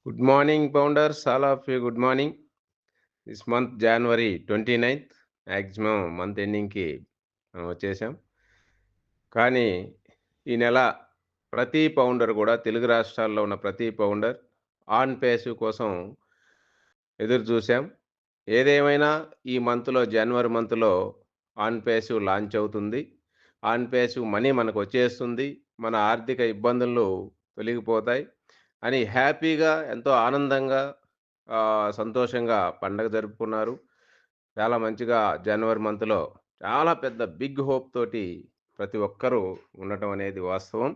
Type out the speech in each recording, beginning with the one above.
Good morning, founders. All of you, good morning. This month, January 29th, maximum month ఎండింగ్‌కి మనం వచ్చేసాం. కానీ, ఈ నెల ప్రతి పౌండర్ గూడా తెలుగు రాష్ట్రాల్లో ఉన్న ప్రతి పౌండర్ ఆన్ పేసివ్ కోసం ఎదురు చూసాం. ఏదేమైనా ఈ మంత్‌లో జనవరి మంత్‌లో ఆన్ పేసివ్ లాంచ్ అవుతుంది. ఆన్ పేసివ్ మనీ మనకొచ్చేస్తుంది. మన ఆర్థిక ఇబ్బందులు తొలగిపోతాయి అని హ్యాపీగా ఎంతో ఆనందంగా సంతోషంగా పండగ జరుపుకున్నారు. చాలా మంచిగా జనవరి మంత్‌లో చాలా పెద్ద బిగ్ హోప్ తోటి ప్రతి ఒక్కరూ ఉండటం అనేది వాస్తవం.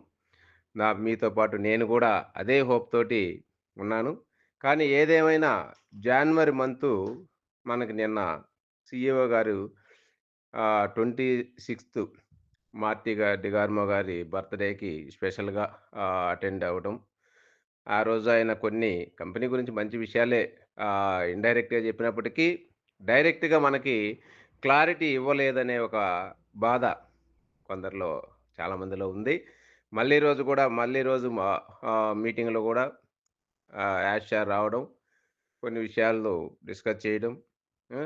మీతో పాటు నేను గూడా అదే హోప్ తోటి ఉన్నాను. కానీ ఏదేమైనా జాన్వరి మంతు మనకి నిన్న సీఈఓ గారు 26థ్ డిగార్మో గారి బర్త్‌డేకి స్పెషల్‌గా అటెండ్ అవ్వడం. ఆ రోజు ఆయన కొన్ని కంపెనీ గురించి మంచి విషయాలే ఇండైరెక్ట్‌గా చెప్పినప్పటికీ, డైరెక్ట్‌గా మనకి క్లారిటీ ఇవ్వలేదనే ఒక బాధ కొందరిలో చాలా మందిలో ఉంది. మళ్ళీ రోజు మీటింగ్‌లో గూడా యాష్ సార్ రావడం, కొన్ని విషయాలు డిస్కస్ చేయడం. ఆ!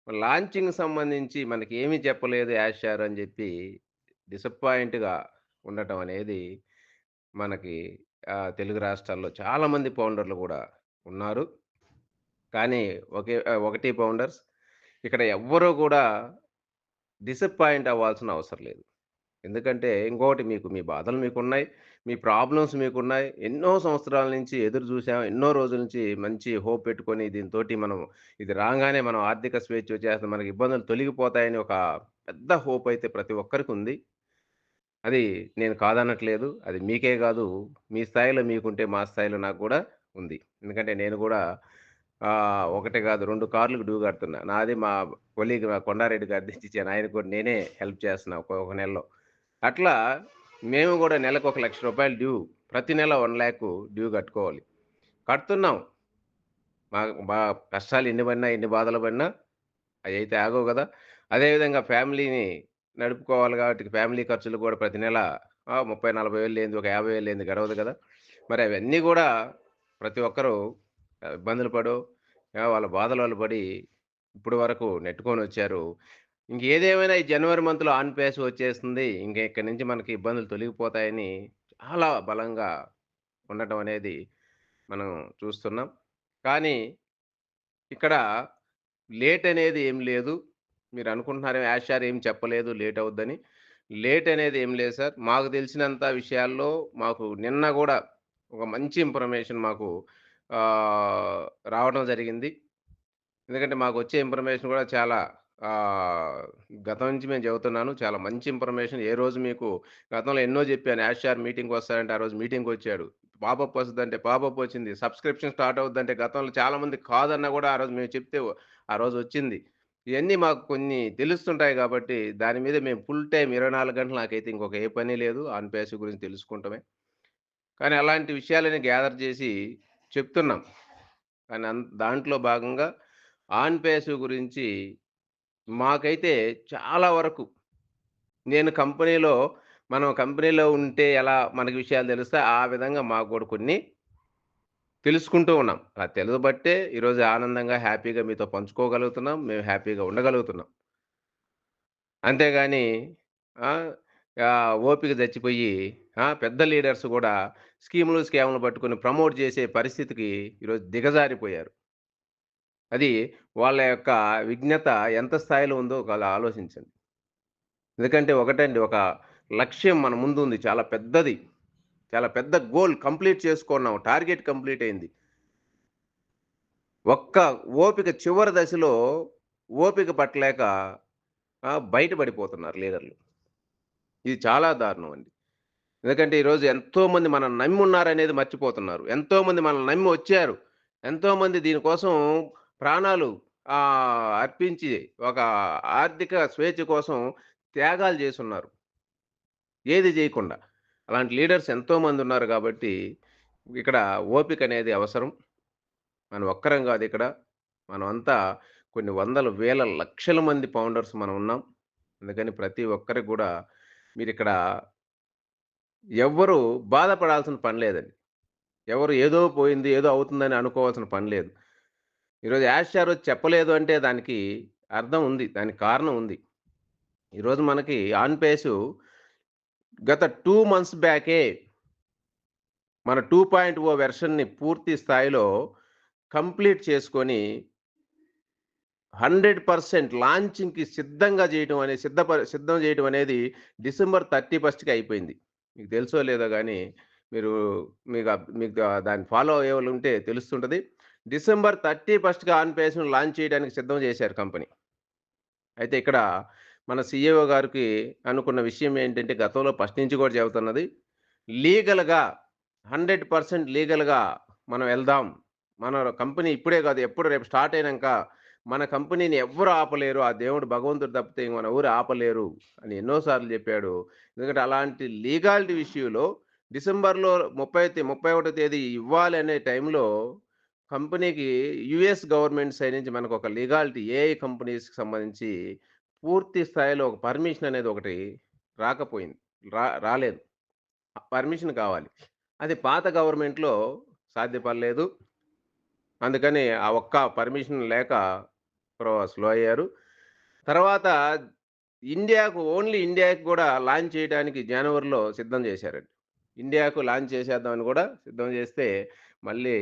లాంచింగ్ సంబంధించి మనకేమి చెప్పలేదు యాష్ సార్ అని జెప్పి డిసప్పాయింట్‌గా ఉండటం అనేది మనకి తెలుగు రాష్ట్రాల్లో చాలామంది ఫౌండర్‌లు గూడా ఉన్నారు. కానీ ఒకటి ఫౌండర్స్ ఇక్కడ ఎవ్వరు గూడా డిసప్పాయింట్ అవ్వాల్సిన అవసరం లేదు. ఎందుకంటే ఇంకొకటి మీ బాధలు మీకున్నాయి. మీ ప్రాబ్లమ్స్ మీకున్నాయి. ఎన్నో సంవత్సరాల నుంచి ఎదురు జూసాం. ఎన్నో రోజుల నుంచి మంచి హోప్ పెట్టుకొని దీనితోటి మనం ఇది రాంగానే మనం ఆర్థిక స్వేచ్ఛ వచ్చేస్తుంది. మనకి ఇబ్బందులు తొలగిపోతాయని ఒక పెద్ద హోప్ అయితే ప్రతి ఒక్కరికుంది. అది నేను కాదనట్లేదు. అది మీకే గాదు, మీ స్థాయిలో మీకుంటే మా స్థాయిలో నాకు గూడా ఉంది. ఎందుకంటే నేను గూడా ఒకటి గాదు 2 కార్‌లకు డ్యూ కడుతున్నా. నాది మా కొలీగ్ కొండారెడ్డి గారిది ఇచ్చిచ్చాను. ఆయనకి కూడా నేనే హెల్ప్ చేస్తున్నా ఒక నెలలో. అట్లా మేము గూడా నెలకు ఒక రూ. 1,00,000 డ్యూ. ప్రతి నెల 1,00,000 డ్యూ కట్టుకోవాలి. కడుతున్నాం. మా మా కష్టాలు ఎన్ని పడినా, ఎన్ని బాధలు పడినా అయైతే ఆగవు గదా! అదేవిధంగా ఫ్యామిలీని నడుపుకోవాలి గాబట్టి ఫ్యామిలీ ఖర్చులు గూడా ప్రతి నెల 30, 40,000 లేనిది ఒక 50,000 లేనిది గడవదు గదా! మరి అవన్నీ గూడా ప్రతి ఒక్కరు ఇబ్బందులు పడో, వాళ్ళ బాధలు వాళ్ళు పడి ఇప్పటి వరకు నెట్టుకొనొచ్చారు. ఇంకేదేమైనా ఈ జనవరి మంత్‌లో ఆన్ పేస్ వచ్చేస్తుంది. ఇంక ఇక్కడి నుంచి మనకి ఇబ్బందులు తొలగిపోతాయని చాలా బలంగా ఉండటం అనేది మనం చూస్తున్నాం. కానీ ఇక్కడ లేట్ అనేది ఏం లేదు. మీరనుకుంటున్నారేమో యాష్ సార్ ఏమి చెప్పలేదు లేట్ అవుద్దని. లేట్ అనేది ఏం లేదు సార్. మాకు తెలిసినంత విషయాల్లో మాకు నిన్న గూడా ఒక మంచి ఇన్ఫర్మేషన్ మాకు ఆహ్, రావడం జరిగింది. ఎందుకంటే మాకొచ్చే ఇన్ఫర్మేషన్ గూడా చాలా ఆహ్, గతం నుంచి మేము చెబుతున్నాను. చాలా మంచి ఇన్ఫర్మేషన్ ఏ రోజు మీకు గతంలో ఎన్నో జెప్పాను. యాష్ సార్ మీటింగ్‌కొస్తారంటే ఆ రోజు మీటింగ్‌కొచ్చాడు. పాపప్ వస్తదంటే పాపప్ వచ్చింది. సబ్స్క్రిప్షన్ స్టార్ట్ అవుద్దంటే గతంలో చాలామంది కాదన్నా గూడా ఆ రోజు మేము చెప్తే ఆ రోజొచ్చింది. ఇయన్నీ మాకు కొన్ని తెలుస్తుంటాయి గాబట్టి దాని మీద మేము ఫుల్ టైమ్ 24 గంటలు నాకైతే ఇంకొక ఏ పని లేదు. ఆన్ పేసివ్ గురించి తెలుసుకుంటమే. కానీ అలాంటి విషయాలని గ్యాదర్ జేసి చెప్తున్నాం. కానీ దాంట్లో భాగంగా ఆన్ పేసివ్ గురించి మాకైతే చాలా వరకు మనం కంపెనీలో ఉంటే ఎలా మనకి విషయాలు తెలుస్తాయి, ఆ విధంగా మాకు గూడా కొన్ని తెలుసుకుంటూ ఉన్నాం. ఆ తెలుసబట్టే ఈరోజు ఆనందంగా, హ్యాపీగా మీతో పంచుకోగలుగుతున్నాం. మేము హ్యాపీగా ఉండగలుగుతున్నాం. అంతేగాని ఆహ్, ఓపిక చచ్చిపోయి పెద్ద లీడర్స్ గూడా స్కీములు, స్కాములు పట్టుకొని ప్రమోట్ చేసే పరిస్థితికి ఈరోజు దిగజారిపోయారు. అది వాళ్ళ యొక్క విజ్ఞత ఎంత స్థాయిలో ఉందో ఒకవేళ ఆలోచించండి. ఎందుకంటే ఒకటండి ఒక లక్ష్యం మన ముందుంది. చాలా పెద్దది. చాలా పెద్ద గోల్ కంప్లీట్ చేసుకున్నాం. టార్గెట్ కంప్లీట్ అయింది. ఒక్క ఓపిక చివరి దశలో ఓపిక పట్టలేక బయట పడిపోతున్నారు లీడర్లు. ఇది చాలా దారుణం అండి. ఎందుకంటే ఈరోజు ఎంతోమంది మనల్ని నమ్మున్నారనేది మర్చిపోతున్నారు. ఎంతోమంది మనల్ని నమ్మి వచ్చారు. ఎంతోమంది దీనికోసం ప్రాణాలు అర్పించి ఒక ఆర్థిక స్వేచ్ఛ కోసం త్యాగాలు చేసున్నారు. ఏది జేయకుండా. అలాంటి లీడర్స్ ఎంతోమందున్నారు గాబట్టి, ఇక్కడ ఓపికనేది అవసరం. మనం ఒక్కరం గాదిక్కడ. మనమంతా కొన్ని వందల, వేల, లక్షల మంది ఫౌండర్స్ మనం ఉన్నాం. అందుకని ప్రతి ఒక్కరికి గూడా మీరిక్కడ ఎవ్వరు బాధపడాల్సిన పని లేదండి. ఎవరు ఏదో పోయింది, ఏదో అవుతుందని అనుకోవాల్సిన పని లేదు. ఈరోజు యాష్ చారొచ్చి చెప్పలేదు అంటే దానికి అర్థం ఉంది. దానికి కారణం ఉంది. ఈరోజు మనకి ఆన్ పేసు గత 2 మంత్స్ బ్యాకే మన 2.0 వెర్షన్‌ని పూర్తి స్థాయిలో కంప్లీట్ చేసుకొని 100% లాంచింగ్‌కి సిద్ధంగా జేయటం అనే సిద్ధం జేయటం అనేది డిసెంబర్ 31కి అయిపోయింది. మీకు తెలుసో లేదో గానీ మీరు దాన్ని ఫాలో అయ్యేవాళ్ళుంటే తెలుస్తుంటది. డిసెంబర్ 31కి ఆన్ పేస్‌ను లాంచ్ చేయడానికి సిద్ధం జేశారు కంపెనీ. అయితే ఇక్కడ మన సీఈఓ గారికి అనుకున్న విషయం ఏంటంటే గతంలో ఫస్ట్ నుంచి కూడా చెబుతున్నది. లీగల్‌గా 100% లీగల్‌గా మనం ఎళ్దాం. మన కంపెనీ ఇప్పుడే కాదు ఎప్పుడు రేపు స్టార్ట్ అయినంక మన కంపెనీని ఎవ్వరు ఆపలేరు. ఆ దేవుడు భగవంతుడు తప్పితే మన ఊరు ఆపలేరు అని ఎన్నో సార్లు చెప్పాడు. ఎందుకంటే అలాంటి లీగాలిటీ విషయంలో డిసెంబర్‌లో 31 తేదీ ఇవ్వాలి అనే టైంలో కంపెనీకి యూఎస్ గవర్నమెంట్ సైడ్ నుంచి మనకొక లీగాలిటీ ఏఐ కంపెనీస్‌కి సంబంధించి పూర్తి స్థాయిలో ఒక పర్మిషన్ అనేది ఒకటి రాకపోయింది. రాలేదు. పర్మిషన్ కావాలి. అది పాత గవర్నమెంట్‌లో సాధ్యపడలేదు. అందుకని ఆ ఒక్క పర్మిషన్ లేక స్లో అయ్యారు. తర్వాత ఇండియాకి గూడా లాంచ్ చేయడానికి జనవరిలో సిద్ధం చేశారండి. ఇండియాకు లాంచ్ చేసేద్దామని గూడా సిద్ధం చేస్తే మళ్ళీ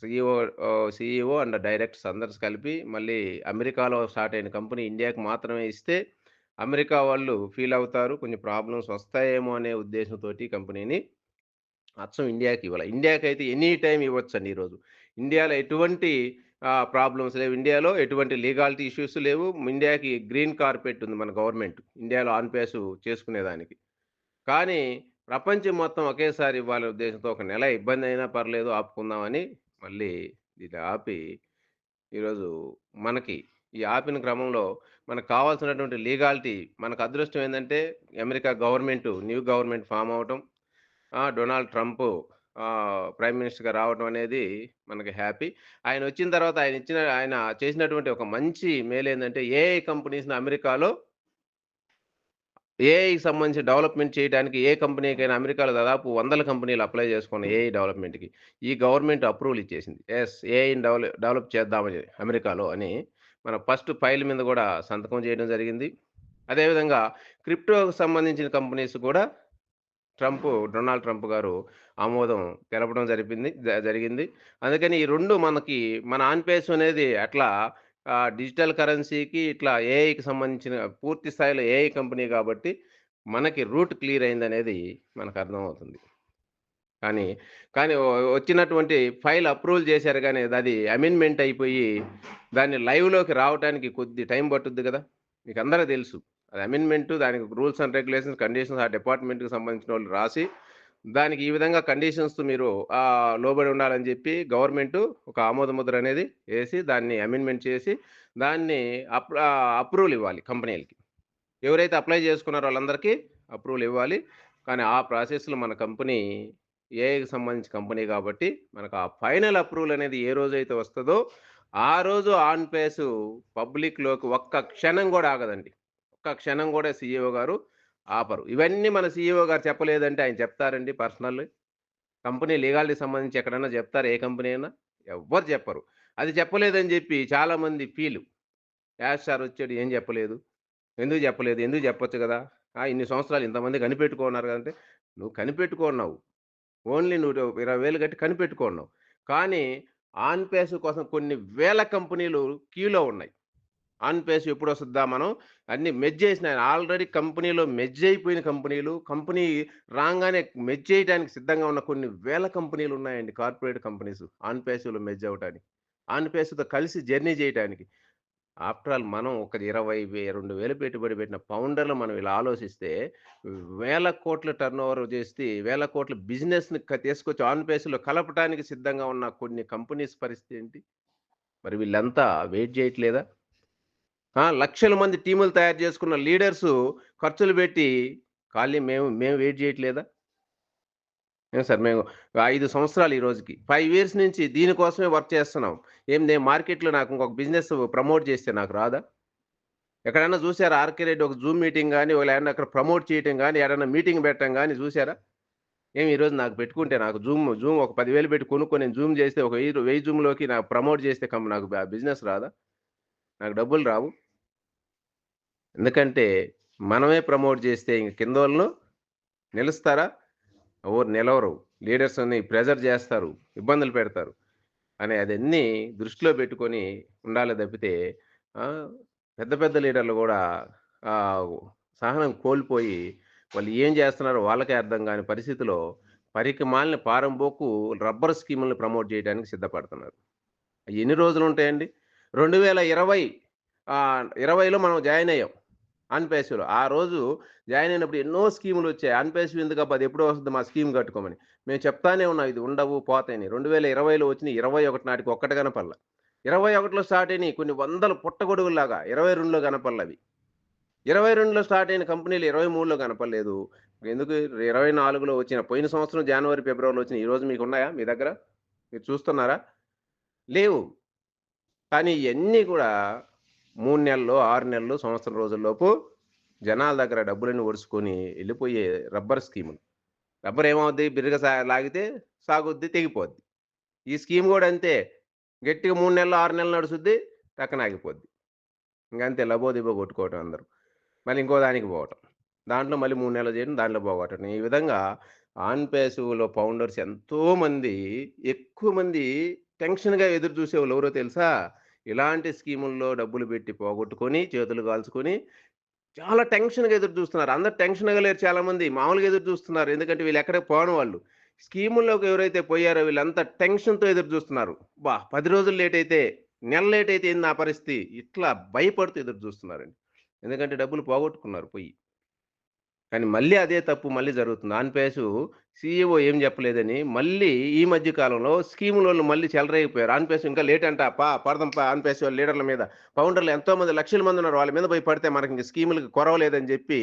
సీఈఓ సీఈఓ అండ్ డైరెక్టర్స్ అందరూ కలిపి మళ్ళీ అమెరికాలో స్టార్ట్ అయిన కంపెనీ ఇండియాకి మాత్రమే ఇస్తే అమెరికా వాళ్ళు ఫీల్ అవుతారు. కొంచెం ప్రాబ్లమ్స్ వస్తాయేమో అనే ఉద్దేశంతోటి కంపెనీని అచ్చం ఇండియాకి ఇవ్వాల. ఇండియాకైతే ఎనీ టైమ్ ఇవ్వొచ్చండి ఈరోజు. ఇండియాలో ఎటువంటి ప్రాబ్లమ్స్ లేవు. ఇండియాలో ఎటువంటి లీగాలిటీ ఇష్యూస్ లేవు. ఇండియాకి గ్రీన్ కార్పెట్ ఉంది మన గవర్నమెంట్. ఇండియాలో ఆన్ పేస్ చేసుకునేదానికి. కానీ ప్రపంచం మొత్తం ఒకేసారి ఇవ్వాలనే ఉద్దేశంతో ఒక నెల ఇబ్బందయినా పర్లేదు ఆపుకుందామని మళ్ళీ ఇది ఆపి ఈరోజు మనకి ఈ ఆపిన క్రమంలో మనకు కావాల్సినటువంటి లీగాలిటీ మనకు అదృష్టం ఏందంటే అమెరికా న్యూ గవర్నమెంట్ ఫార్మ్ అవ్వటం. డొనాల్డ్ ట్రంప్ ప్రైమ్ మినిస్టర్‌గా రావడం అనేది మనకి హ్యాపీ. ఆయనొచ్చిన తర్వాత ఆయన చేసినటువంటి ఒక మంచి మేలేందంటే ఏఐ కంపెనీస్‌ని అమెరికాలో ఏఐకి సంబంధించి డెవలప్‌మెంట్ చేయడానికి ఏ కంపెనీకైనా అమెరికాలో దాదాపు వందల కంపెనీలు అప్లై చేసుకున్నాయి ఏఐ డెవలప్‌మెంట్‌కి. ఈ గవర్నమెంట్ అప్రూవల్ ఇచ్చేసింది. ఏఐని డెవలప్ చేద్దామని అమెరికాలో అని మన ఫస్ట్ ఫైల్ మీద గూడా సంతకం చేయడం జరిగింది. అదే విధంగా క్రిప్టోకి సంబంధించిన కంపెనీస్ కూడా డొనాల్డ్ ట్రంప్ గారు ఆమోదం తెలపడం జరిగింది. అందుకని ఈ 2 మన ఆన్ పేస్ అనేది అట్లా డిజిటల్ కరెన్సీకి ఇట్లా ఏఐకి సంబంధించిన పూర్తి స్థాయిలో ఏఐ కంపెనీ కాబట్టి మనకి రూట్ క్లియర్ అయిందనేది మనకు అర్థమవుతుంది. కానీ, కానీ వచ్చినటువంటి ఫైల్ అప్రూవల్ చేశారు గానీ అది అమెండ్‌మెంట్ అయిపోయి దాన్ని లైవ్‌లోకి రావటానికి కొద్ది టైం పట్టుద్ది గదా! మీకందరికి తెలుసు. అది అమెండ్‌మెంట్ దానికి రూల్స్ అండ్ రెగ్యులేషన్స్, కండిషన్స్ ఆ డిపార్ట్‌మెంట్‌కి సంబంధించినోళ్ళు రాసి, దానికి ఈ విధంగా కండిషన్స్‌తో మీరు లోబడి ఉండాలని జెప్పి గవర్నమెంటు ఒక ఆమోద ముద్ర అనేది ఏసి, దాన్ని అమెండ్‌మెంట్ చేసి, దాన్ని అప్రూవల్ ఇవ్వాలి కంపెనీలకి. ఎవరైతే అప్లై చేసుకున్నారో వాళ్ళందరికీ అప్రూవల్ ఇవ్వాలి. కానీ ఆ ప్రాసెస్‌లో మన కంపెనీ ఏఐకి సంబంధించిన కంపెనీ కాబట్టి, మనకు ఆ ఫైనల్ అప్రూవల్ అనేది ఏ రోజైతే వస్తదో, ఆ రోజు ఆన్ పేసు పబ్లిక్‌లోకి ఒక్క క్షణం గూడా ఆగదండి. ఒక్క క్షణం గూడా సీఈఓ గారు ఆపరు. ఇవన్నీ మన సీఈఓ గారు చెప్పలేదంటే ఆయన చెప్తారండి పర్సనల్లీ? కంపెనీ లీగాలిటీకి సంబంధించి ఎక్కడన్నా జెప్తారా ఏ కంపెనీ అయినా? ఎవ్వరు చెప్పరు. అది చెప్పలేదని జెప్పి చాలామంది యాష్ సార్ వచ్చాడు ఏం చెప్పలేదు. ఎందుకు చెప్పలేదు? ఎందుకు చెప్పొచ్చు గదా! ఇన్ని సంవత్సరాలు ఇంతమంది కనిపెట్టుకున్నారు గదంటే, నువ్వు కనిపెట్టుకున్నావు. ఓన్లీ నువ్వు 20,000 కట్టి కనిపెట్టుకున్నావు. కానీ ఆన్ పేస్ కోసం కొన్ని వేల కంపెనీలు క్యూలో ఉన్నాయి. ఆన్ పేస్ ఎప్పుడొస్తదా మనం అన్నీ మెర్జ్ చేసినాయి. ఆల్రెడీ కంపెనీలో మెర్జ్ అయిపోయిన కంపెనీలు, కంపెనీ రాంగానే మెర్జ్ చేయడానికి సిద్ధంగా ఉన్న కొన్ని వేల కంపెనీలున్నాయండి. కార్పొరేట్ కంపెనీస్ ఆన్ పేస్‌లో మెర్జ్ అవ్వటానికి. ఆన్ పేస్‌తో కలిసి జర్నీ చేయటానికి. ఆఫ్టర్ ఆల్ మనం ఒక 2,000 పెట్టుబడి పెట్టిన ఫౌండర్‌లు మనం ఇలా ఆలోచిస్తే, వేల కోట్ల టర్నోవర్ చేసి, వేల కోట్ల బిజినెస్‌ని తీసుకొచ్చి ఆన్ బేస్‌లో కలపటానికి సిద్ధంగా ఉన్న కొన్ని కంపెనీస్ పరిస్థితి ఏంటి? మరి వీళ్ళంతా వెయిట్ చేయట్లేదా? లక్షల మంది టీములు తయారు చేసుకున్న లీడర్సు ఖర్చులు పెట్టి, ఖాళీ మేము మేము వెయిట్ చేయట్లేదా? ఏం సార్ మేము 5 సంవత్సరాలు ఈ రోజుకి. 5 ఇయర్స్ నుంచి దీనికోసమే వర్క్ చేస్తున్నాం. నేను మార్కెట్‌లో నాకు ఇంకొక బిజినెస్ ప్రమోట్ చేస్తే నాకు రాదా? ఎక్కడన్నా చూసారా 'ఆర్‌కే రెడ్డి' ఒక జూమ్ మీటింగ్ గాని, లేదంటే అక్కడ ప్రమోట్ చేయటం గాని, ఏడన్నా మీటింగ్ పెట్టడం గాని చూసారా? ఈరోజు నాకు పెట్టుకుంటే నాకు జూమ్ ఒక 10,000 పెట్టి కొనుక్కొని నేను జూమ్ చేస్తే ఒక 1000 జూమ్‌లోకి నాకు ప్రమోట్ చేస్తే నాకు బిజినెస్ రాదా? నాకు డబ్బులు రావు. ఎందుకంటే మనమే ప్రమోట్ చేస్తే ఇంక కిందోళ్ళు నిలుస్తారా? ఎవరు నిలవరు. లీడర్స్‌ని ప్రెషర్ చేస్తారు. ఇబ్బందులు పెడతారు. అదన్నీ దృష్టిలో పెట్టుకొని ఉండాలే తప్పితే ఆహ్, పెద్ద పెద్ద లీడర్లు గూడా ఆహ్, సహనం కోల్పోయి వాళ్ళు ఏం చేస్తున్నారో వాళ్ళకే అర్థం కాని పరిస్థితిలో పనికిమాలిన పారంబోకు రబ్బర్ స్కీములను ప్రమోట్ చేయడానికి సిద్ధపడుతున్నారు. ఎన్ని రోజులుంటాయండి? 2020 20లో మనం జాయిన్ అయ్యాం. అన్‌పేసివ్‌లో. ఆ రోజు జాయిన్ అయినప్పుడు ఎన్నో స్కీములొచ్చాయి. అన్‌పేసివ్ ఎందుకబ్బా! అదెప్పుడో వస్తది మా స్కీమ్ కట్టుకోమని. మేము చెప్తానే ఉన్నాం ఇది ఉండవు, పోతాయని. 2020లో వచ్చినయి 21 నాటికి ఒక్కటి కనపడల. 21లో స్టార్ట్ అయినయి కొన్ని వందల పుట్టగొడుగుల్లాగా 22లో కనపడలవి. 22లో స్టార్ట్ అయిన కంపెనీలు 23లో కనపడలేదు. ఎందుకు 24లో వచ్చిన పోయిన సంవత్సరం జనవరి, ఫిబ్రవరిలో వచ్చినయి ఈరోజు మీకున్నాయా మీ దగ్గర? మీరు చూస్తున్నారా? లేవు. కానీ ఇయన్నీ గూడా 3 నెలల్లో, 6 నెలల్లో, సంవత్సరం రోజుల్లోపు జనాల దగ్గర డబ్బులన్నీ ఒడుసుకొని ఎళ్ళిపోయే రబ్బర్ స్కీములు. రబ్బర్ ఏమవుద్ది బిర్రగా లాగితే సాగుద్ది, తెగిపోద్ది. ఈ స్కీమ్ గూడా అంతే. గట్టిగా 3 నెలలు, 6 నెలలు నడుసుద్ది, టక్కన ఆగిపోద్ది. ఇంగంతే లబోదిబో కొట్టుకోవటం అందరూ. మళ్ళీ ఇంకో దానికి పోవటం. దాంట్లో మళ్ళీ 3 నెలలు చేయడం, దాంట్లో పోగొట్టడం. ఈ విధంగా ఆన్ పేసివ్‌లో ఫౌండర్స్ ఎంతోమంది, ఎక్కువ మంది టెన్షన్‌గా ఎదురు చూసేవాళ్ళు ఎవరో తెలుసా? ఇలాంటి స్కీముల్లో డబ్బులు పెట్టి పోగొట్టుకొని, చేతులు కాల్చుకొని చాలా టెన్షన్‌గా ఎదురు చూస్తున్నారు. అందరూ టెన్షన్‌గా లేరు చాలామంది. మామూలుగా ఎదురు చూస్తున్నారు. ఎందుకంటే వీళ్ళెక్కడికి పోని వాళ్ళు. స్కీముల్లోకి ఎవరైతే పోయారో వీళ్ళంతా టెన్షన్‌తో ఎదురు చూస్తున్నారు. 10 రోజులు లేట్ అయితే, నెల లేట్ అయితే ఏంది నా పరిస్థితి? ఇట్లా భయపడుతూ ఎదురు చూస్తున్నారండి. ఎందుకంటే డబ్బులు పోగొట్టుకున్నారు పోయి. కానీ మళ్ళీ అదే తప్పు మళ్ళీ జరుగుతుంది. ఆన్ పేసు సీఈఓ ఏం చెప్పలేదని మళ్ళీ ఈ మధ్య కాలంలో స్కీములోళ్ళు మళ్ళీ చెలరేగిపోయారు. ఆన్ పేసు ఇంకా లేట్ అంట. పడదాం ఆన్ పేసు వాళ్ళ లీడర్ల మీద. ఫౌండర్‌లు ఎంతోమంది లక్షల మంది ఉన్నారు. వాళ్ళ మీద పోయి పడితే మనకింక స్కీములకి కొరవలేదని చెప్పి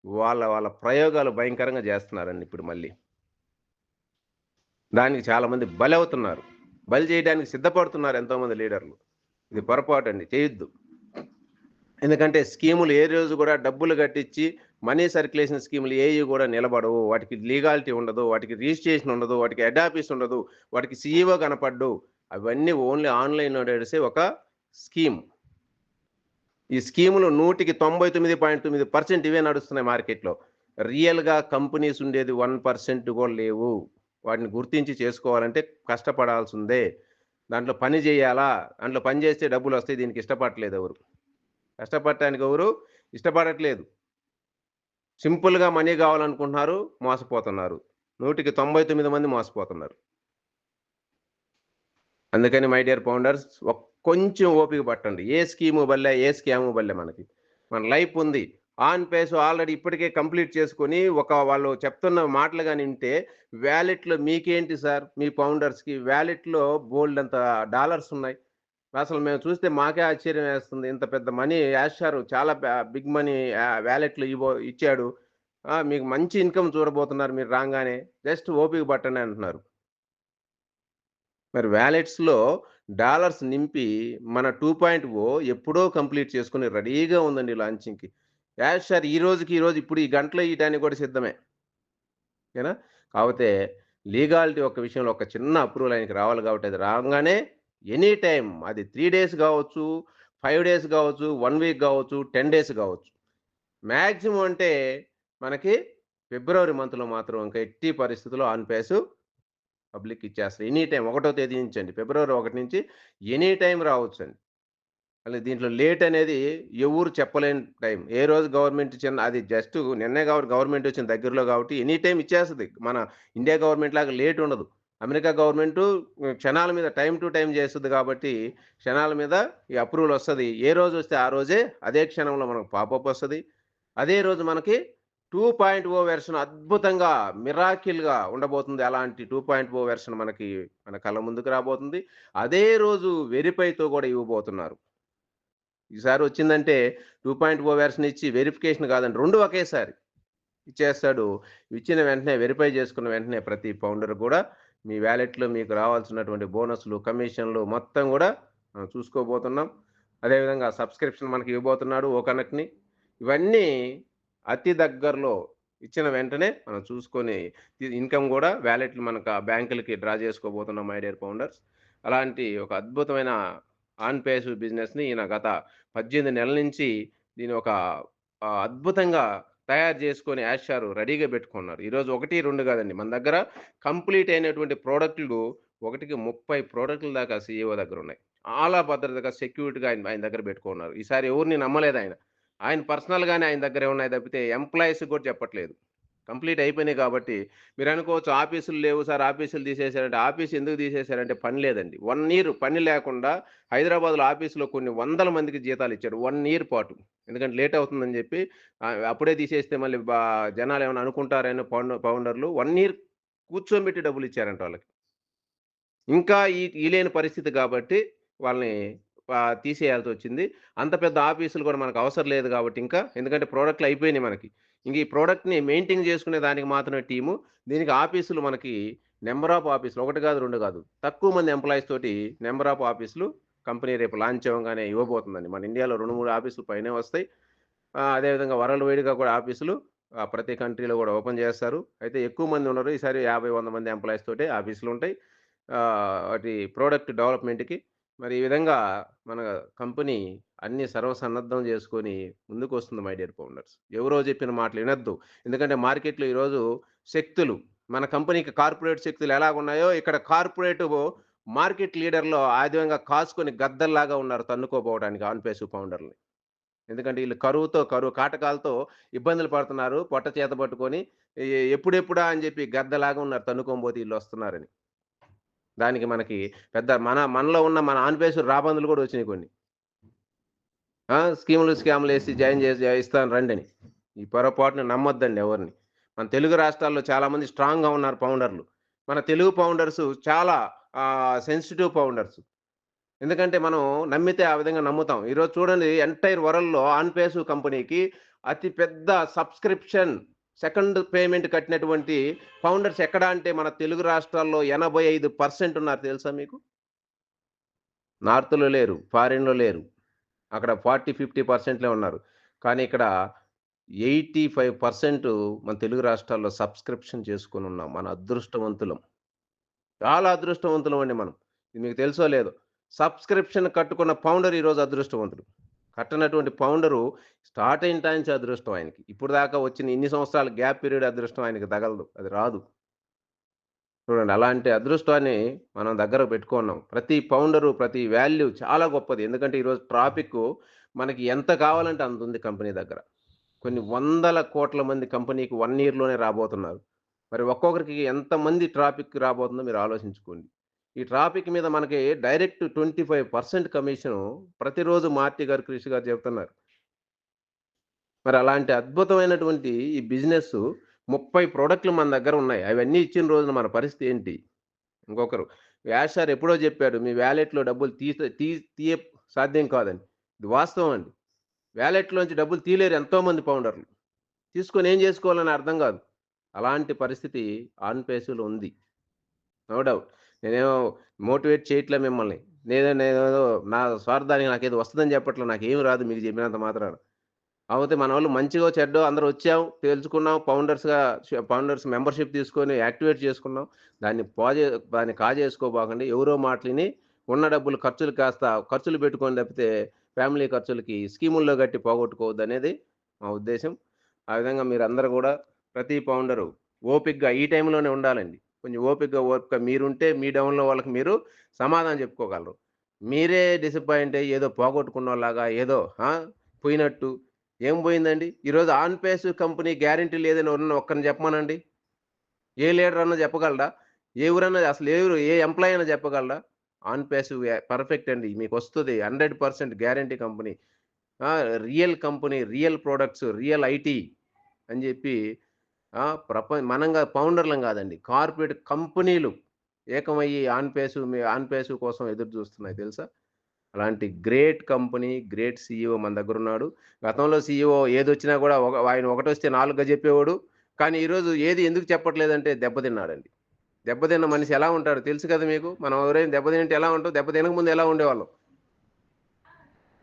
వాళ్ళ వాళ్ళ ప్రయోగాలు భయంకరంగా చేస్తున్నారండి ఇప్పుడు మళ్ళీ. దానికి చాలా మంది బలవుతున్నారు. బలి చేయడానికి సిద్ధపడుతున్నారు ఎంతోమంది లీడర్లు. ఇది పొరపాటండి. చేయొద్దు. ఎందుకంటే స్కీములు ఏ రోజు గూడా డబ్బులు గట్టిచ్చి మనీ సర్క్యులేషన్ స్కీములు ఏయి గూడా నిలబడవు. వాటికి లీగాలిటీ ఉండదు. వాటికి రిజిస్ట్రేషన్ ఉండదు. వాటికి హెడ్ ఆఫీస్ ఉండదు. వాటికి సీఈఓ కనపడ్డు. అవన్నీ ఓన్లీ ఆన్‌లైన్‌లో నడిసే ఒక స్కీమ్. ఈ స్కీములు 100కి 99.9% ఇవే నడుస్తున్నాయి మార్కెట్‌లో. రియల్‌గా కంపెనీస్ ఉండేది 1% కూడా లేవు. వాటిని గుర్తించి చేసుకోవాలంటే కష్టపడాల్సిందే. దాంట్లో పని జేయాలా? దాంట్లో పని జేస్తే డబ్బులొస్తాయి. దీనికి ఇష్టపడట్లేదెవరు. కష్టపడటానికి ఎవరు ఇష్టపడట్లేదు. సింపుల్‌గా మనీ గావాలనుకుంటున్నారు, మోసపోతున్నారు. 100కి 99 మంది మోసపోతున్నారు. అందుకని మై డియర్ ఫౌండర్స్ కొంచెం ఓపిక పట్టండి. ఏ స్కీము బల్లే, ఏ స్కాము బల్లే మనకి. మన లైఫ్ ఉంది. ఆన్ పేస్ ఆల్రెడీ ఇప్పటికే కంప్లీట్ చేసుకొని వాళ్ళు చెప్తున్న మాటలు గాని ఇంటే వాలెట్‌లో మీకేంటి సార్ మీ ఫౌండర్స్‌కి వాలెట్‌లో బోలెడంత డాలర్స్ ఉన్నాయి. అసలు మేము చూస్తే మాకే ఆశ్చర్యం వేస్తుంది. ఇంత పెద్ద మనీ యాషారు చాలా బిగ్ మనీ వాలెట్‌లో ఇచ్చాడు. మీకు మంచి ఇన్‌కమ్ చూడబోతున్నారు మీరు రాంగానే. జస్ట్ ఓపిక పట్టండి అంటున్నారు. మరి వాలెట్స్‌లో డాలర్స్ నింపి మన 2.0 ఎప్పుడో కంప్లీట్ చేసుకొని రెడీగా ఉందండి లాంచింగ్‌కి. యాషారు ఈ రోజుకి ఈ రోజు ఇప్పుడు ఈ గంటలో ఇయటానికి కూడా సిద్ధమే. ఓకేనా? కాపోతే లీగాలిటీ ఒక విషయంలో ఒక చిన్న అప్రూవల్ ఆయనకి రావాలి కాబట్టి అది రాంగానే ఎనీ టైమ్ అది 3 డేస్ గావచ్చు, 5 డేస్ గావచ్చు, 1 వీక్ గావచ్చు, 10 డేస్ గావచ్చు. మాక్సిమం అంటే మనకి ఫిబ్రవరి మంత్‌లో మాత్రం ఇంకా ఎట్టి పరిస్థితిలో ఆన్ పేసు పబ్లిక్ ఇచ్చేస్తారు. ఎనీ టైమ్ ఒకటో తేదీ నుంచండి. ఫిబ్రవరి 1 నుంచి ఎనీ టైమ్ రావచ్చండి. మళ్ళీ దీంట్లో లేట్ అనేది ఎవరు చెప్పలేని టైం. ఏ రోజు గవర్నమెంట్ అది జస్ట్ నిన్నే గవర్నమెంట్ వచ్చిన దగ్గరలో కాబట్టి ఎనీ టైమ్ ఇచ్చేస్తది. మన ఇండియా గవర్నమెంట్ లాగా లేట్ ఉండదు. అమెరికా గవర్నమెంటు క్షణాల మీద టైమ్ టు టైమ్ చేస్తది కాబట్టి, క్షణాల మీద ఈ అప్రూవల్ వస్తది. ఏ రోజొస్తే ఆ రోజే అదే క్షణంలో మనకు పాపప్ వస్తది. అదే రోజు మనకి 2.0 వెర్షన్ అద్భుతంగా మిరాకిల్‌గా ఉండబోతుంది. అలాంటి 2.0 వెర్షన్ మన కళ్ళ ముందుకు రాబోతుంది. అదే రోజు వెరిఫైతో కూడా ఇవ్వబోతున్నారు. ఈసారి వచ్చిందంటే 2.0 వెర్షన్ ఇచ్చి వెరిఫికేషన్ కాదండి. 2 ఒకేసారి ఇచ్చేస్తాడు. ఇచ్చిన వెంటనే వెరిఫై చేసుకున్న వెంటనే ప్రతి ఫౌండర్ కూడా మీ వాలెట్‌లో మీకు రావాల్సినటువంటి బోనస్‌లు, కమిషన్‌లు మొత్తం గూడా మనం చూసుకోబోతున్నాం. అదేవిధంగా సబ్స్క్రిప్షన్ మనకి ఇవ్వబోతున్నాడు ఓ కనెక్ట్‌ని. ఇవన్నీ అతి దగ్గరలో ఇచ్చిన వెంటనే మనం చూసుకొని ఇన్‌కమ్ గూడా వాలెట్‌లు మనకు ఆ బ్యాంకులకి డ్రా చేసుకోబోతున్నాం మై డియర్ ఫౌండర్స్. అలాంటి ఒక అద్భుతమైన ఆన్ పేసివ్ బిజినెస్‌ని ఈయన గత 18 నెలల నుంచి దీన్ని ఒక అద్భుతంగా తయారు చేసుకొని యాషారు రెడీగా పెట్టుకున్నారు. ఈరోజు 1, 2 కాదండి. మన దగ్గర కంప్లీట్ అయినటువంటి ప్రొడక్ట్‌లు ఒకటికి 30 ప్రొడక్ట్‌ల దాకా సీఈఓ దగ్గరున్నాయి. చాలా భద్రతగా సెక్యూరిటీగా ఆయన ఆయన దగ్గర పెట్టుకున్నారు. ఈసారి ఎవరిని నమ్మలేదాయన. ఆయన పర్సనల్‌గానే ఆయన దగ్గరే ఉన్నాయి తప్పితే ఎంప్లాయీస్‌కి కూడా చెప్పట్లేదు. కంప్లీట్ అయిపోయినాయి కాబట్టి మీరనుకోవచ్చు ఆఫీసులు లేవు సార్ ఆఫీసులు తీసేసారంటే, ఆఫీస్ ఎందుకు తీసేసారంటే పని లేదండి. 1 ఇయర్ పని లేకుండా హైదరాబాద్‌లో ఆఫీస్‌లో కొన్ని వందల మందికి జీతాలిచ్చారు. 1 ఇయర్ పాటు. ఎందుకంటే లేట్ అవుతుందని జెప్పి అప్పుడే తీసేస్తే మళ్ళీ జనాలేమన్నా అనుకుంటారని ఫౌండర్‌లు 1 ఇయర్ కూర్చోబెట్టి డబ్బులిచ్చారంట వాళ్ళకి. ఇంకా ఈలేని పరిస్థితి గాబట్టి వాళ్ళని తీసేయాల్సొచ్చింది. అంత పెద్ద ఆఫీసులు గూడా మనకు అవసరం లేదు గాబట్టి ఇంకా. ఎందుకంటే ప్రొడక్ట్‌లు అయిపోయినాయి మనకి. ఇంక ఈ ప్రొడక్ట్‌ని మెయింటైన్ చేసుకునే దానికి మాత్రమే టీము. దీనికి ఆఫీసులు మనకి నంబర్ ఆఫ్ ఆఫీసులు 1 కాదు, 2 కాదు. తక్కువ మంది ఎంప్లాయీస్ తోటి నంబర్ ఆఫ్ ఆఫీసులు కంపెనీ రేపు లాంచ్ అవ్వంగానే ఇవ్వబోతుందండి. మన ఇండియాలో 2, 3 ఆఫీసులు పైనే వస్తాయి. అదేవిధంగా వరల్డ్ వైడ్‌గా కూడా ఆఫీసులు ప్రతి కంట్రీలో గూడా ఓపెన్ జేస్తారు. అయితే ఎక్కువ మంది ఉండరు. ఈసారి 50, 100 మంది ఎంప్లాయీస్ తోటే ఆఫీసులుంటాయి. వాటి ప్రొడక్ట్ డెవలప్‌మెంట్‌కి. మరి ఈ విధంగా మన కంపెనీ అన్నీ సర్వసన్నద్ధం జేసుకొని ముందుకొస్తుంది మై డియర్ ఫౌండర్స్. ఎవరో జెప్పిన మాటలు ఇనొద్దు. ఎందుకంటే మార్కెట్‌లో ఈరోజు శక్తులు మన కంపెనీకి కార్పొరేట్ శక్తులు ఎలాగున్నాయో ఇక్కడ కార్పొరేటు మార్కెట్ లీడర్‌లో ఆ విధంగా కాసుకొని గద్దల్లాగా ఉన్నారు తన్నుకోపోవడానికి ఆన్ పేసివ్ ఫౌండర్‌లని. ఎందుకంటే ఈళ్ళు కరువు కాటకాలతో ఇబ్బందులు పడుతున్నారు. పొట్ట చేత పట్టుకొని ఎప్పుడెప్పుడా అని జెప్పి గద్దలాగా ఉన్నారు తన్నుకొనిపోతే ఈళ్ళొస్తున్నారని. దానికి మనకి పెద్ద మనలో ఉన్న మన ఆన్ బేస్డ్ రాబందులు గూడా వచ్చినియి కొన్ని. స్కాములేసి జాయిన్ చేసి ఇస్తాను రండని. ఈ పొరపాటున నమ్మొద్దండి ఎవరిని. మన తెలుగు రాష్ట్రాల్లో చాలామంది స్ట్రాంగ్‌గా ఉన్నారు ఫౌండర్‌లు. మన తెలుగు ఫౌండర్స్ చాలా సెన్సిటివ్ ఫౌండర్స్. ఎందుకంటే మనం నమ్మితే ఆ విధంగా నమ్ముతాం. ఈరోజు చూడండి ఎంటైర్ వరల్డ్‌లో ఆన్ పేసివ్ కంపెనీకి అతి పెద్ద సబ్స్క్రిప్షన్ సెకండ్ పేమెంట్ కట్టినటువంటి ఫౌండర్స్ ఎక్కడ అంటే మన తెలుగు రాష్ట్రాల్లో 85% ఉన్నారు తెలుసా మీకు? నార్త్‌లో లేరు. ఫారిన్‌లో లేరు. అక్కడ 40, 50% ఉన్నారు. కానీ ఇక్కడ 85% మన తెలుగు రాష్ట్రాల్లో సబ్స్క్రిప్షన్ చేసుకొనున్నాం. మన అదృష్టవంతులం. చాలా అదృష్టవంతులమండి మనం. ఇది మీకు తెలుసో లేదో. సబ్స్క్రిప్షన్ కట్టుకున్న ఫౌండర్ ఈరోజు అదృష్టవంతుడు. కట్టనటువంటి ఫౌండరు స్టార్ట్ అయిన టైంచే అదృష్టం ఆయనకి. ఇప్పటిదాకా వచ్చిన ఇన్ని సంవత్సరాల గ్యాప్ పీరియడ్ అదృష్టం ఆయనకి తగలదు. అది రాదు. చూడండి అలాంటి అదృష్టాన్ని మనం దగ్గర పెట్టుకున్నాం. ప్రతి ఫౌండరు, ప్రతి వాల్యూ చాలా గొప్పది. ఎందుకంటే ఈరోజు ట్రాఫిక్కు మనకి ఎంత కావాలంటే అంతుంది కంపెనీ దగ్గర. కొన్ని వందల కోట్ల మంది కంపెనీకి 1 ఇయర్‌లోనే రాబోతున్నారు. మరి ఒక్కొక్కరికి ఎంతమంది ట్రాఫిక్ రాబోతుందో మీరు ఆలోచించుకోండి. ఈ ట్రాఫిక్ మీద మనకి డైరెక్ట్ 25% కమిషను ప్రతిరోజు మార్టి గారు, కృషి గారు చెప్తున్నారు. మరి అలాంటి అద్భుతమైనటువంటి ఈ బిజినెస్సు 30 ప్రొడక్ట్‌లు మన దగ్గర ఉన్నాయి. అవన్నీ ఇచ్చిన రోజున మన పరిస్థితి ఏంటి? ఇంకొకరు వ్యాస్ సార్ ఎప్పుడో చెప్పాడు. మీ వాలెట్‌లో డబ్బులు తీయ సాధ్యం కాదని. ఇది వాస్తవం అండి. వాలెట్‌లోంచి డబ్బులు తీయలేరు ఎంతోమంది ఫౌండర్‌లు. తీసుకొని ఏం చేసుకోవాలని అర్థం గాదు. అలాంటి పరిస్థితి ఆన్ పేస్‌లో ఉంది. No doubt. నేనేమో మోటివేట్ చేయట్లే మిమ్మల్ని. నేనేదో నా స్వార్థానికి నాకేదో వస్తదని చెప్పట్లే. నాకేమి రాదు మీకు చెప్పినంత మాత్రాన. కాపోతే మనోళ్ళు మంచిగో, చెడ్డో అందరూ వచ్చాం, తెలుసుకున్నాం. ఫౌండర్స్ మెంబర్‌షిప్ తీసుకొని యాక్టివేట్ చేసుకున్నాం. దాన్ని దాన్ని కాజేసుకోబాకండి. ఎవరో మాటలిని ఉన్న డబ్బులు ఖర్చులు కాస్త ఖర్చులు పెట్టుకోండి తప్పితే ఫ్యామిలీ ఖర్చులకి స్కీముల్లో కట్టి పోగొట్టుకోవద్దనేది మా ఉద్దేశ్యం. ఆ విధంగా మీరందరూ గూడా ప్రతి ఫౌండరు ఓపికగా ఈ టైంలోనే ఉండాలండి. కొంచెం ఓపికగా మీరుంటే మీ డౌన్‌లో వాళ్ళకి మీరు సమాధానం చెప్పుకోగలరు. మీరే డిసప్పాయింట్ అయ్యి ఏదో పోగొట్టుకున్నోళ్ళలాగా ఏదో పోయినట్టు ఏం పోయిందండి? ఈరోజు ఆన్ పేస్ కంపెనీ గ్యారంటీ లేదని ఎవరన్నా ఒక్కరిని చెప్పమనండి. ఏ లీడర్ అన్నా చెప్పగలడా? ఏ ఊరన్నా అసలు ఏ ఎంప్లాయీ అన్నా చెప్పగలడా? ఆన్ పేసివ్ పర్ఫెక్ట్ అండి. మీకొస్తది 100% గ్యారంటీ కంపెనీ. ఆ! Real company, real products, real IT అని జెప్పి మనంగా ఫౌండర్‌లం గాదండి. కార్పొరేట్ కంపెనీలు ఏకమయ్యి ఆన్ పేసివ్ కోసం ఎదురు జూస్తున్నాయి తెలుసా? అలాంటి గ్రేట్ కంపెనీ, గ్రేట్ సీఈఓ మన దగ్గరున్నాడు. గతంలో సీఈఓ ఏదొచ్చినా గూడా ఆయన ఒకటొస్తే నాలుగుగా జెప్పేవాడు. కానీ ఈరోజు ఏది ఎందుకు చెప్పట్లేదంటే దెబ్బతిన్నాడండి. దెబ్బతిన్న మనిషి ఎలా ఉంటాడో తెలుసు కదా మీకు? మనం ఎవరైనా దెబ్బతింటే ఎలా ఉంటాం? దెబ్బ తినక ముందు ఎలా ఉండేవాళ్ళం?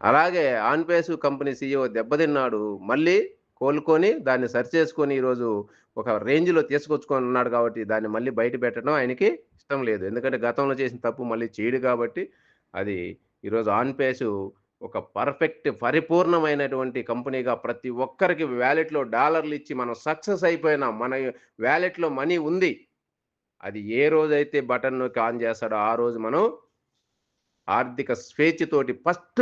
అలాగే ఆన్ పేసివ్ కంపెనీ సీఈఓ దెబ్బతిన్నాడు. మళ్ళీ కోలుకొని దాన్ని సరిచేసుకొని ఈరోజు ఒక రేంజ్‌లో తీసుకొచ్చుకొనున్నాడు కాబట్టి దాన్ని మళ్ళీ బయట పెట్టడం ఆయనకి ఇష్టం లేదు. ఎందుకంటే గతంలో చేసిన తప్పు మళ్ళీ చేయడు కాబట్టి అది ఈరోజు ఆన్ పేసు ఒక పర్ఫెక్ట్ పరిపూర్ణమైనటువంటి కంపెనీగా ప్రతి ఒక్కరికి వాలెట్‌లో డాలర్‌లిచ్చి మనం సక్సెస్ అయిపోయినాం. మన వాలెట్‌లో మనీ ఉంది. అది ఏ రోజైతే బటన్ నొక్కి ఆన్ చేస్తాడో ఆ రోజు మనం ఆర్థిక స్వేచ్ఛతోటి ఫస్ట్